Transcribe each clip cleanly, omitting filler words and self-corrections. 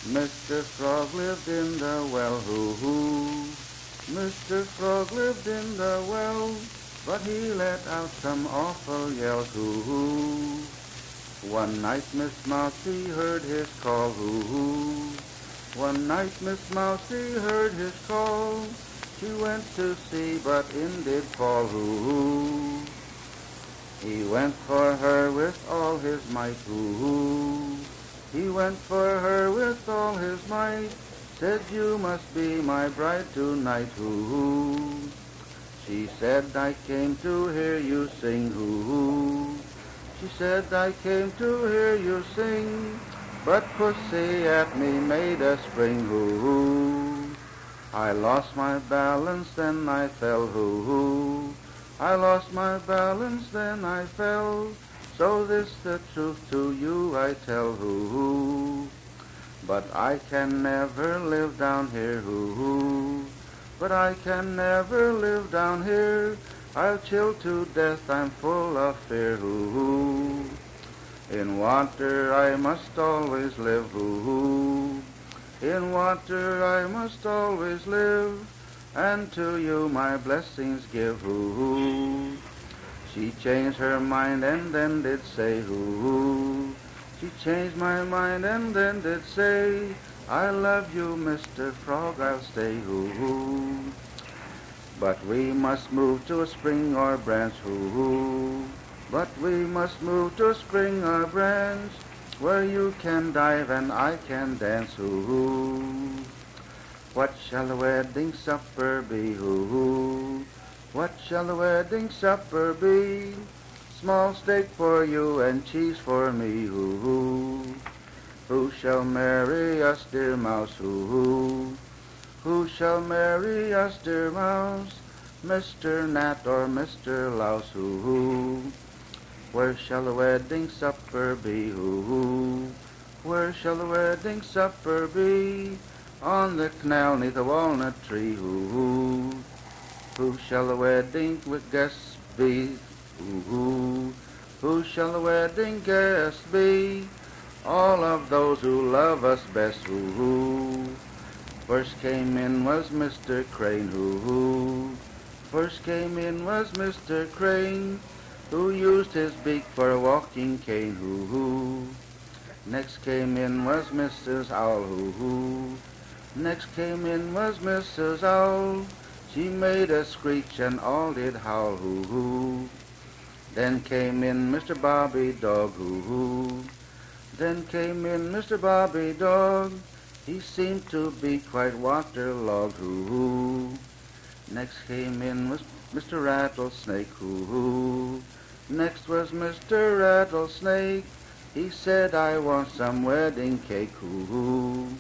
Mr. Frog lived in the well, hoo-hoo. Mr. Frog lived in the well, but he let out some awful yells, hoo-hoo. One night Miss Mousie heard his call, hoo-hoo. One night Miss Mousie heard his call. She went to see, but in did fall, hoo-hoo. He went for her with all his might, hoo-hoo. He went for her with all his might, said, you must be my bride tonight, hoo-hoo. She said, I came to hear you sing, hoo-hoo. She said, I came to hear you sing, but pussy at me made a spring, hoo-hoo. I lost my balance, then I fell, hoo-hoo. I lost my balance, then I fell. So this the truth to you I tell, hoo-hoo. But I can never live down here, hoo-hoo. But I can never live down here. I'll chill to death, I'm full of fear, hoo-hoo. In water I must always live, hoo-hoo. In water I must always live, and to you my blessings give, hoo-hoo. She changed her mind and then did say, hoo-hoo. She changed my mind and then did say, I love you, Mr. Frog, I'll stay, hoo-hoo. But we must move to a spring or branch, hoo-hoo. But we must move to a spring or branch, where you can dive and I can dance, hoo-hoo. What shall the wedding supper be, hoo-hoo? What shall the wedding supper be? Small steak for you and cheese for me, hoo-hoo. Who shall marry us, dear mouse, hoo-hoo? Who shall marry us, dear mouse? Mr. Gnat or Mr. Louse, hoo-hoo. Where shall the wedding supper be, hoo-hoo? Where shall the wedding supper be? On the canal 'neath a walnut tree, hoo-hoo. Who shall the wedding guest be, hoo-hoo? Who shall the wedding guest be? All of those who love us best, hoo-hoo. First came in was Mr. Crane, hoo-hoo. First came in was Mr. Crane, who used his beak for a walking cane, hoo-hoo. Next came in was Mrs. Owl, hoo-hoo. Next came in was Mrs. Owl. She made a screech and all did howl, hoo-hoo. Then came in Mr. Bobby Dog, hoo-hoo. Then came in Mr. Bobby Dog. He seemed to be quite waterlogged, hoo-hoo. Next came in was Mr. Rattlesnake, hoo-hoo. Next was Mr. Rattlesnake. He said, I want some wedding cake, hoo-hoo.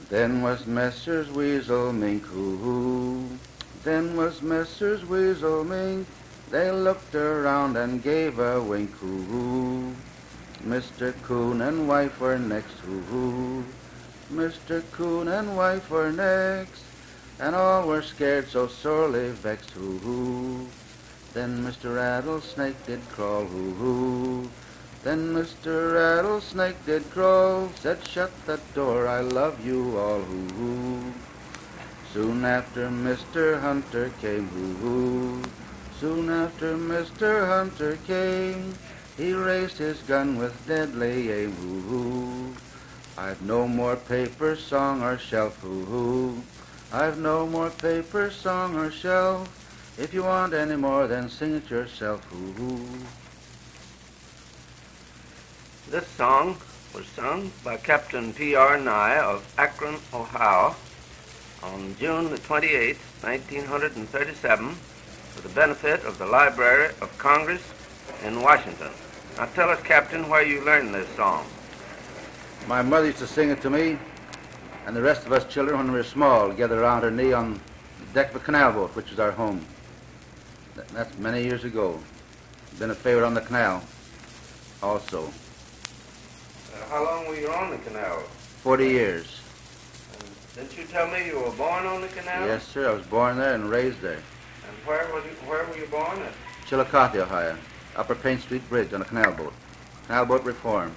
Then was Messrs. Weasel Mink, hoo-hoo. Then was Messrs. Weasel Mink. They looked around and gave a wink, hoo-hoo. Mr. Coon and wife were next, hoo-hoo. Mr. Coon and wife were next, and all were scared so sorely vexed, hoo-hoo. Then Mr. Rattlesnake did crawl, hoo-hoo. Then Mr. Rattlesnake did crawl, said, shut that door, I love you all, hoo-hoo. Soon after Mr. Hunter came, hoo-hoo. Soon after Mr. Hunter came, he raised his gun with deadly aim, hoo-hoo. I've no more paper, song, or shelf, hoo-hoo. I've no more paper, song, or shelf. If you want any more, then sing it yourself, hoo-hoo. This song was sung by Captain P.R. Nye of Akron, Ohio, on June the 28th, 1937, for the benefit of the Library of Congress in Washington. Now tell us, Captain, where you learned this song. My mother used to sing it to me and the rest of us children when we were small, together around her knee on the deck of a canal boat, which was our home. That's many years ago. Been a favorite on the canal also. How long were you on the canal? 40 years. And didn't you tell me you were born on the canal? Yes, sir. I was born there and raised there. And where were you born at? Chillicothe, Ohio. Upper Paint Street Bridge on a canal boat. Canal boat reform.